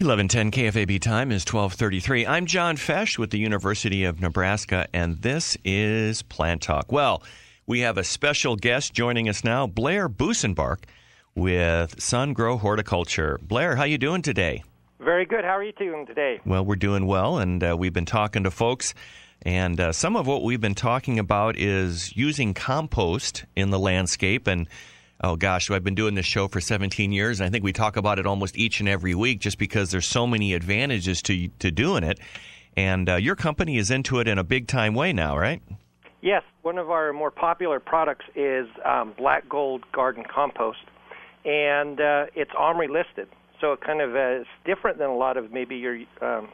1110 KFAB time is 12:33. I'm John Fech with the University of Nebraska, and this is Plant Talk. Well, we have a special guest joining us now, Blair Busenbark with Sungrow Horticulture. Blair, how you doing today? Very good. How are you doing today? Well, we're doing well, and we've been talking to folks, and some of what we've been talking about is using compost in the landscape. And oh gosh, I've been doing this show for 17 years, and I think we talk about it almost each and every week just because there's so many advantages to doing it. And your company is into it in a big-time way now, right? Yes. One of our more popular products is Black Gold Garden Compost, and it's OMRI-listed. So it kind of is different than a lot of maybe your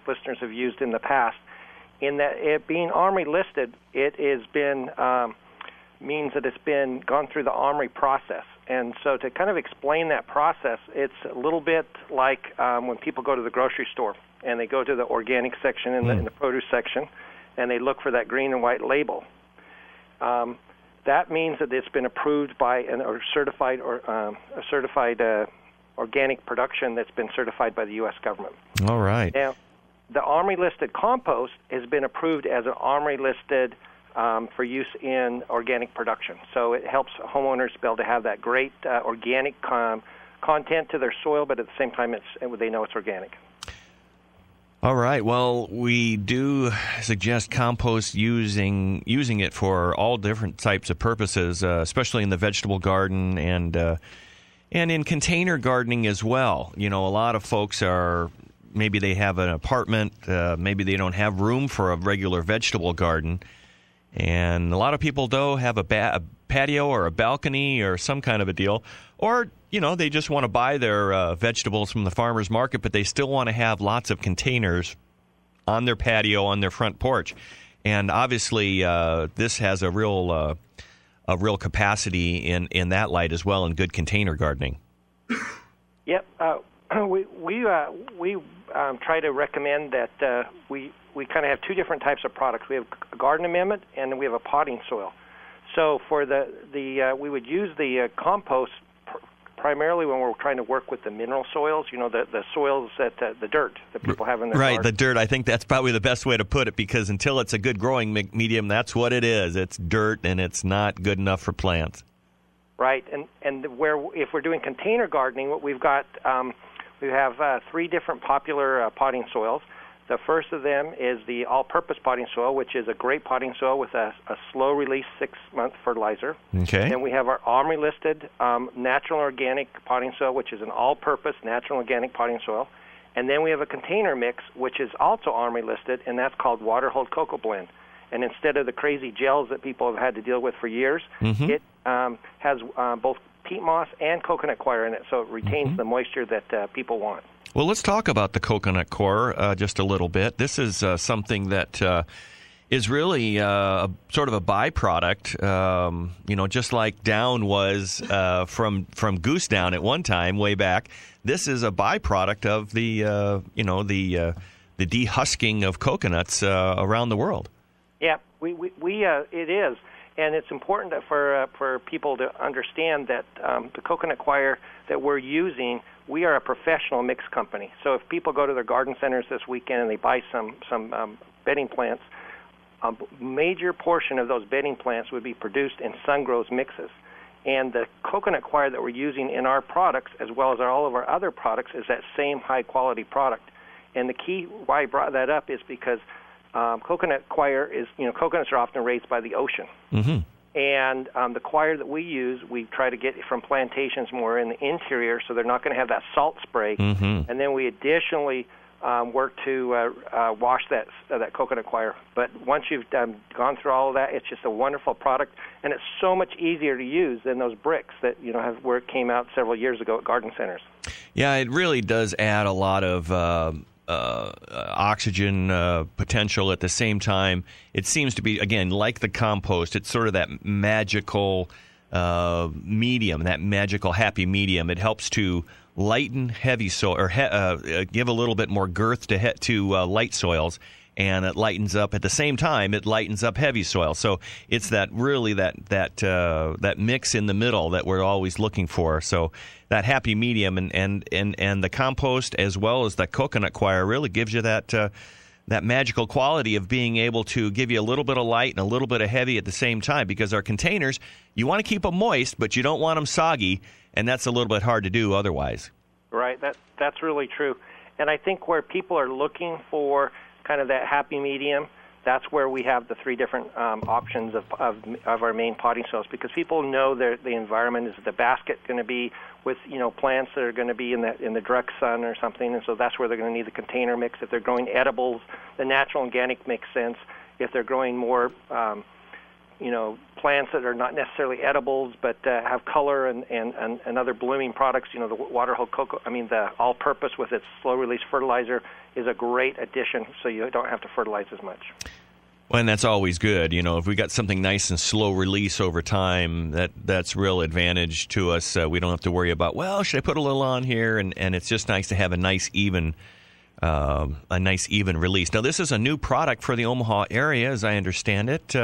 listeners have used in the past. In that it being OMRI-listed, it has been means that it's been gone through the OMRI process. And so to kind of explain that process, it's a little bit like when people go to the grocery store and they go to the organic section in the produce section, and they look for that green and white label. That means that it's been approved by a certified organic production that's been certified by the U.S. government. All right. Now, the OMRI-listed compost has been approved as an OMRI-listed for use in organic production. So it helps homeowners be able to have that great organic content to their soil, but at the same time they know it's organic. All right. Well, we do suggest compost using it for all different types of purposes, especially in the vegetable garden and in container gardening as well. You know, a lot of folks maybe they have an apartment, maybe they don't have room for a regular vegetable garden. And a lot of people, though, have a patio or a balcony or some kind of a deal. Or, you know, they just want to buy their vegetables from the farmer's market, but they still want to have lots of containers on their patio, on their front porch. And obviously, this has a real capacity in that light as well in good container gardening. Yep. We try to recommend that we kind of have two different types of products. We have a garden amendment and we have a potting soil. So for we would use the compost primarily when we're trying to work with the mineral soils, you know, the soils that the dirt that people have in their garden. Right, the dirt. I think that's probably the best way to put it, because until it's a good growing medium, that's what it is. It's dirt, and it's not good enough for plants. Right, and if we're doing container gardening, what we've got, we have three different popular potting soils. The first of them is the all-purpose potting soil, which is a great potting soil with a slow-release 6-month fertilizer. Okay. Then we have our OMRI-listed natural organic potting soil, which is an all-purpose natural organic potting soil. And then we have a container mix, which is also OMRI-listed, and that's called Water-Hold Cocoa Blend. And instead of the crazy gels that people have had to deal with for years, it has both peat moss and coconut coir in it, so it retains the moisture that people want. Well, let's talk about the coconut coir just a little bit. This is something that is really sort of a byproduct, just like down was from goose down at one time way back. This is a byproduct of the dehusking of coconuts around the world. Yeah, it is. And it's important for people to understand that the coconut coir that we're using, we are a professional mix company. So if people go to their garden centers this weekend and they buy some bedding plants, a major portion of those bedding plants would be produced in Sungrow's mixes. And the coconut coir that we're using in our products, as well as all of our other products, is that same high-quality product. And the key why I brought that up is because coconut coir is, coconuts are often raised by the ocean. Mm-hmm. And the coir that we use, we try to get from plantations more in the interior, so they're not going to have that salt spray. Mm-hmm. And then we additionally work to wash that coconut coir. But once you've gone through all of that, it's just a wonderful product, and it's so much easier to use than those bricks that where it came out several years ago at garden centers. Yeah, it really does add a lot of oxygen potential. At the same time, it seems to be, again, like the compost, it's sort of that magical medium, that magical happy medium. It helps to lighten heavy soil, or give a little bit more girth to light soils, and it lightens up at the same time. It lightens up heavy soil. So it's that mix in the middle that we're always looking for. So that happy medium and the compost as well as the coconut coir really gives you that magical quality of being able to give you a little bit of light and a little bit of heavy at the same time, because our containers, you want to keep them moist, but you don't want them soggy, and that's a little bit hard to do otherwise. Right, that's really true. And I think where people are looking for kind of that happy medium, that's where we have the three different options of our main potting soils, because people know the environment. Is the basket going to be with plants that are going to be in the direct sun or something, and so that's where they're going to need the container mix. If they're growing edibles, the natural organic makes sense. If they're growing more plants that are not necessarily edibles but have color and other blooming products, the water-hold cocoa, the all-purpose with its slow-release fertilizer is a great addition, so you don't have to fertilize as much. Well, and that's always good. If we got something nice and slow release over time, that's real advantage to us. We don't have to worry about, should I put a little on here? And it's just nice to have a nice even release. Now, this is a new product for the Omaha area, as I understand it.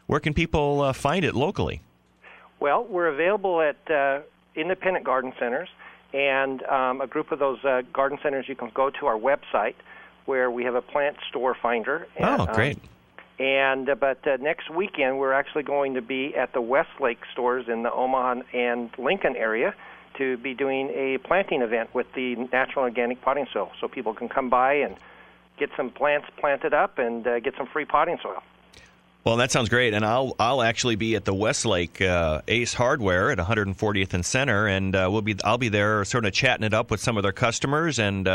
Where can people find it locally? Well, we're available at independent garden centers, and a group of those garden centers, you can go to our website where we have a plant store finder. And, great. But next weekend, we're actually going to be at the Westlake stores in the Omaha and Lincoln area to be doing a planting event with the natural organic potting soil, so people can come by and get some plants planted up and get some free potting soil. Well, that sounds great, and I'll actually be at the Westlake Ace Hardware at 140th and Center, and I'll be there sort of chatting it up with some of their customers, and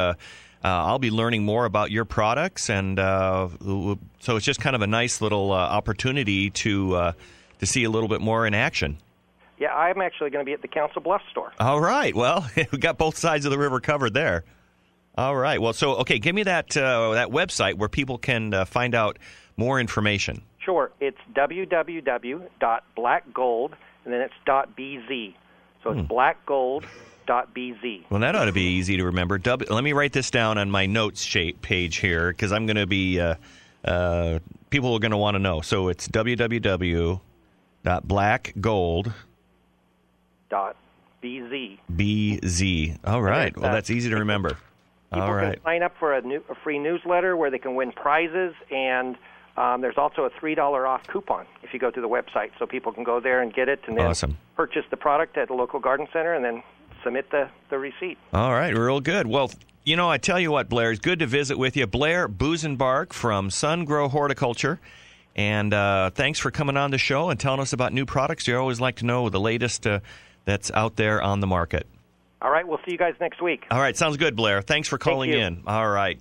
I'll be learning more about your products, and so it's just kind of a nice little opportunity to see a little bit more in action. Yeah, I'm actually going to be at the Council Bluffs store. All right. Well, we got both sides of the river covered there. All right. Well, so give me that website where people can find out more information. Sure. It's www.blackgold, and then it's .bz. So it's blackgold.bz. Well, that ought to be easy to remember. Let me write this down on my notes page here, because I'm going to be people are going to want to know. So it's www.blackgold.bz. BZ. All right. Well, that's easy to remember. People can sign up for a free newsletter where they can win prizes, and there's also a $3 off coupon if you go to the website, so people can go there and get it and then purchase the product at a local garden center and then submit the receipt. All right, real good. Well, I tell you what, Blair, it's good to visit with you. Blair Busenbark from Sun Grow Horticulture, and thanks for coming on the show and telling us about new products. You always like to know the latest that's out there on the market. All right, we'll see you guys next week. All right, sounds good, Blair. Thanks for calling in. All right.